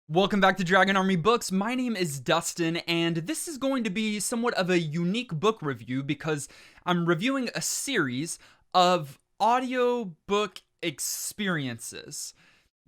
Welcome back to Dragon Army Books. My name is Dustin, and this is going to be somewhat of a unique book review because I'm reviewing a series of audiobook experiences.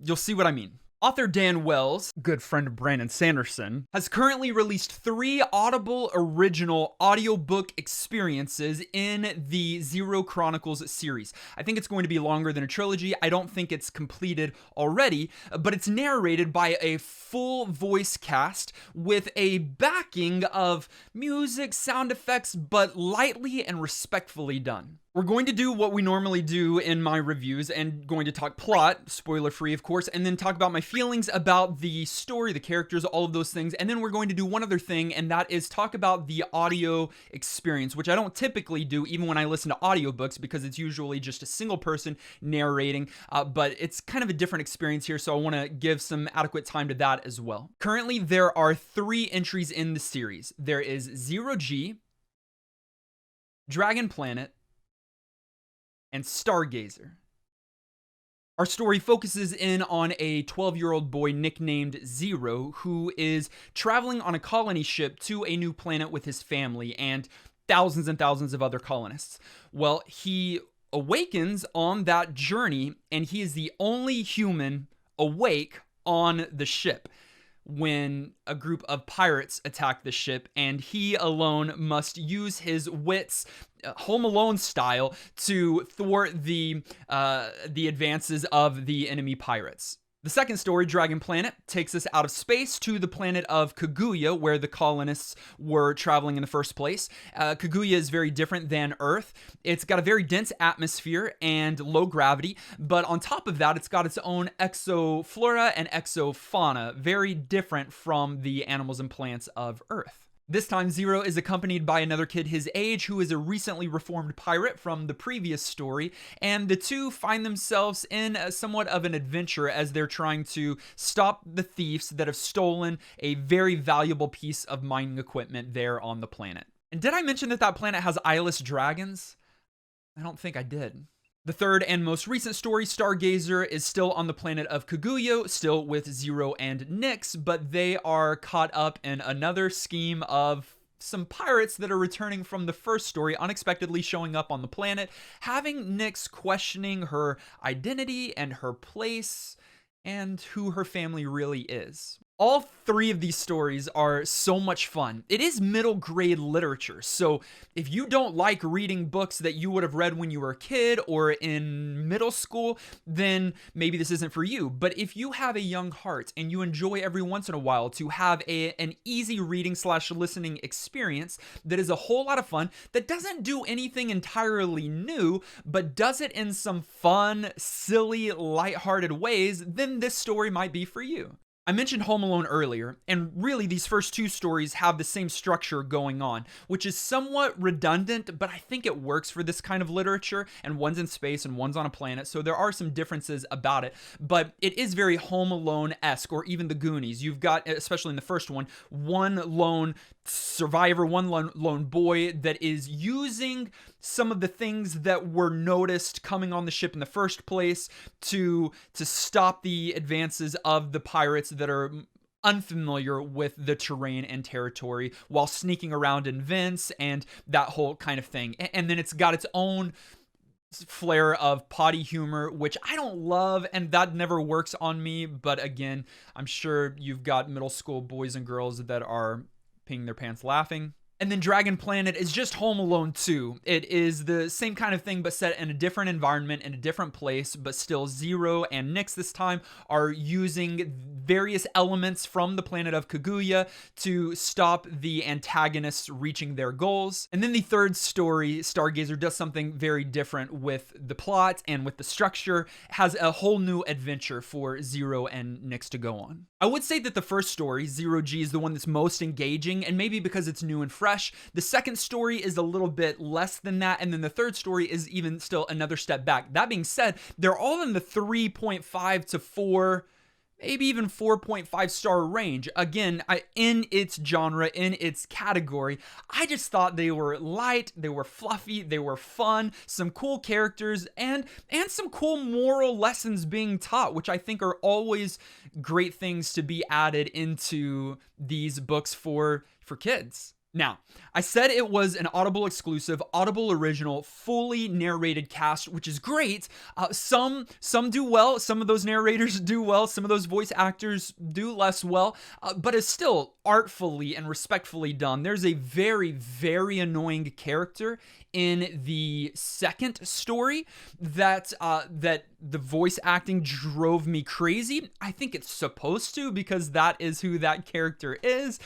You'll see what I mean. Author Dan Wells, good friend Brandon Sanderson, has currently released 3 Audible original audiobook experiences in the Zero Chronicles series. I think it's going to be longer than a trilogy. I don't think it's completed already, but it's narrated by a full voice cast with a backing of music, sound effects, but lightly and respectfully done. We're going to do what we normally do in my reviews and going to talk plot, spoiler free of course, and then talk about my feelings about the story, the characters, all of those things. And then we're going to do one other thing, and that is talk about the audio experience, which I don't typically do even when I listen to audiobooks because it's usually just a single person narrating, but it's kind of a different experience here, so I want to give some adequate time to that as well. Currently, there are 3 entries in the series. There is Zero G, Dragon Planet, and Stargazer. Our story focuses in on a 12-year-old boy nicknamed Zero who is traveling on a colony ship to a new planet with his family and thousands of other colonists. Well, he awakens on that journey and he is the only human awake on the ship when a group of pirates attack the ship, and he alone must use his wits, Home Alone style, to thwart the advances of the enemy pirates. The second story, Dragon Planet, takes us out of space to the planet of Kaguya, where the colonists were traveling in the first place. Kaguya is very different than Earth. It's got a very dense atmosphere and low gravity, but on top of that, it's got its own exoflora and exofauna, very different from the animals and plants of Earth. This time, Zero is accompanied by another kid his age who is a recently reformed pirate from the previous story, and the two find themselves in somewhat of an adventure as they're trying to stop the thieves that have stolen a very valuable piece of mining equipment there on the planet. And did I mention that that planet has eyeless dragons? I don't think I did. The third and most recent story, Stargazer, is still on the planet of Kaguya, still with Zero and Nyx, but they are caught up in another scheme of some pirates that are returning from the first story, unexpectedly showing up on the planet, having Nyx questioning her identity and her place and who her family really is. All 3 of these stories are so much fun. It is middle grade literature, so if you don't like reading books that you would have read when you were a kid or in middle school, then maybe this isn't for you. But if you have a young heart and you enjoy every once in a while to have an easy reading / listening experience that is a whole lot of fun, that doesn't do anything entirely new, but does it in some fun, silly, lighthearted ways, then this story might be for you. I mentioned Home Alone earlier, and really these first 2 stories have the same structure going on, which is somewhat redundant, but I think it works for this kind of literature, and one's in space and one's on a planet, so there are some differences about it, but it is very Home Alone-esque, or even the Goonies. You've got, especially in the first one lone survivor, one lone boy that is using some of the things that were noticed coming on the ship in the first place to stop the advances of the pirates that are unfamiliar with the terrain and territory while sneaking around in vents and that whole kind of thing. And then it's got its own flair of potty humor, which I don't love, and that never works on me. But again, I'm sure you've got middle school boys and girls that are peeing their pants laughing. And then Dragon Planet is just Home Alone 2. It is the same kind of thing, but set in a different environment, in a different place, but still Zero and Nyx this time are using various elements from the planet of Kaguya to stop the antagonists reaching their goals. And then the third story, Stargazer, does something very different with the plot and with the structure, has a whole new adventure for Zero and Nyx to go on. I would say that the first story, Zero G, is the one that's most engaging, and maybe because it's new and fresh. The second story is a little bit less than that, and then the third story is even still another step back. That being said, they're all in the 3.5 to 4 maybe even 4.5 star range. Again, in its genre, in its category, I just thought they were light, they were fluffy, they were fun, some cool characters, and some cool moral lessons being taught, which I think are always great things to be added into these books for kids. Now, I said it was an Audible exclusive, Audible original, fully narrated cast, which is great. Some do well. Some of those narrators do well. Some of those voice actors do less well. But it's still artfully and respectfully done. There's a very, very annoying character in the second story that the voice acting drove me crazy. I think it's supposed to, because that is who that character is.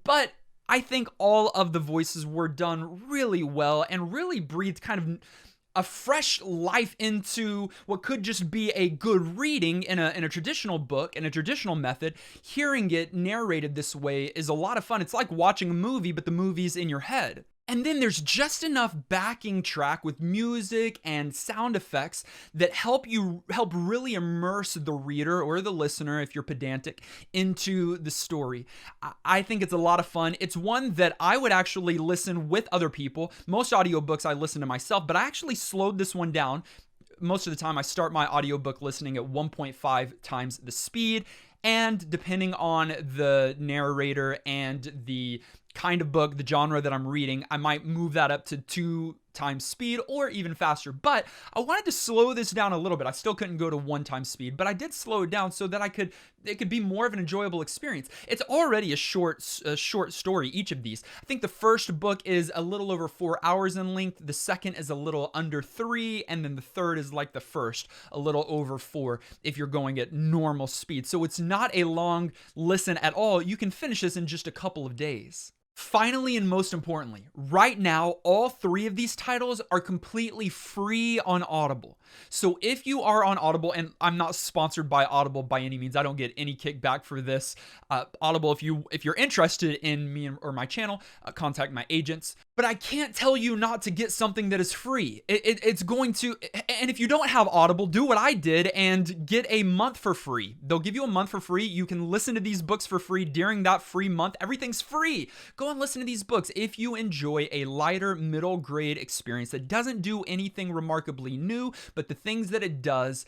But I think all of the voices were done really well and really breathed kind of a fresh life into what could just be a good reading in a traditional book, in a traditional method. Hearing it narrated this way is a lot of fun. It's like watching a movie, but the movie's in your head. And then there's just enough backing track with music and sound effects that help really immerse the reader or the listener, if you're pedantic, into the story. I think it's a lot of fun. It's one that I would actually listen with other people. Most audiobooks I listen to myself, but I actually slowed this one down. Most of the time I start my audiobook listening at 1.5 times the speed. And depending on the narrator and the kind of book, the genre that I'm reading, I might move that up to 2 times speed or even faster. But I wanted to slow this down a little bit. I still couldn't go to 1 times speed, but I did slow it down so that it could be more of an enjoyable experience. It's already a short story, each of these. I think the first book is a little over 4 hours in length. The second is a little under 3, and then the third is like the first, a little over 4 if you're going at normal speed. So it's not a long listen at all. You can finish this in just a couple of days. Finally, and most importantly, right now, all 3 of these titles are completely free on Audible. So if you are on Audible, and I'm not sponsored by Audible by any means, I don't get any kickback for this. Audible, if you're interested in me or my channel, contact my agents. But I can't tell you not to get something that is free. It's going to, and if you don't have Audible, do what I did and get a month for free. They'll give you a month for free. You can listen to these books for free during that free month. Everything's free. Go and listen to these books if you enjoy a lighter middle grade experience that doesn't do anything remarkably new, but the things that it does,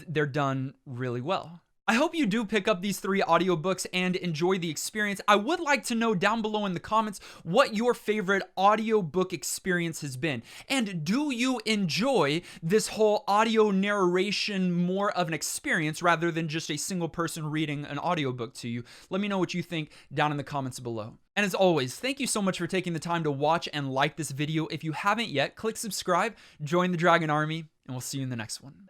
they're done really well. I hope you do pick up these 3 audiobooks and enjoy the experience. I would like to know down below in the comments what your favorite audiobook experience has been. And do you enjoy this whole audio narration more of an experience rather than just a single person reading an audiobook to you? Let me know what you think down in the comments below. And as always, thank you so much for taking the time to watch and like this video. If you haven't yet, click subscribe, join the Dragon Army, and we'll see you in the next one.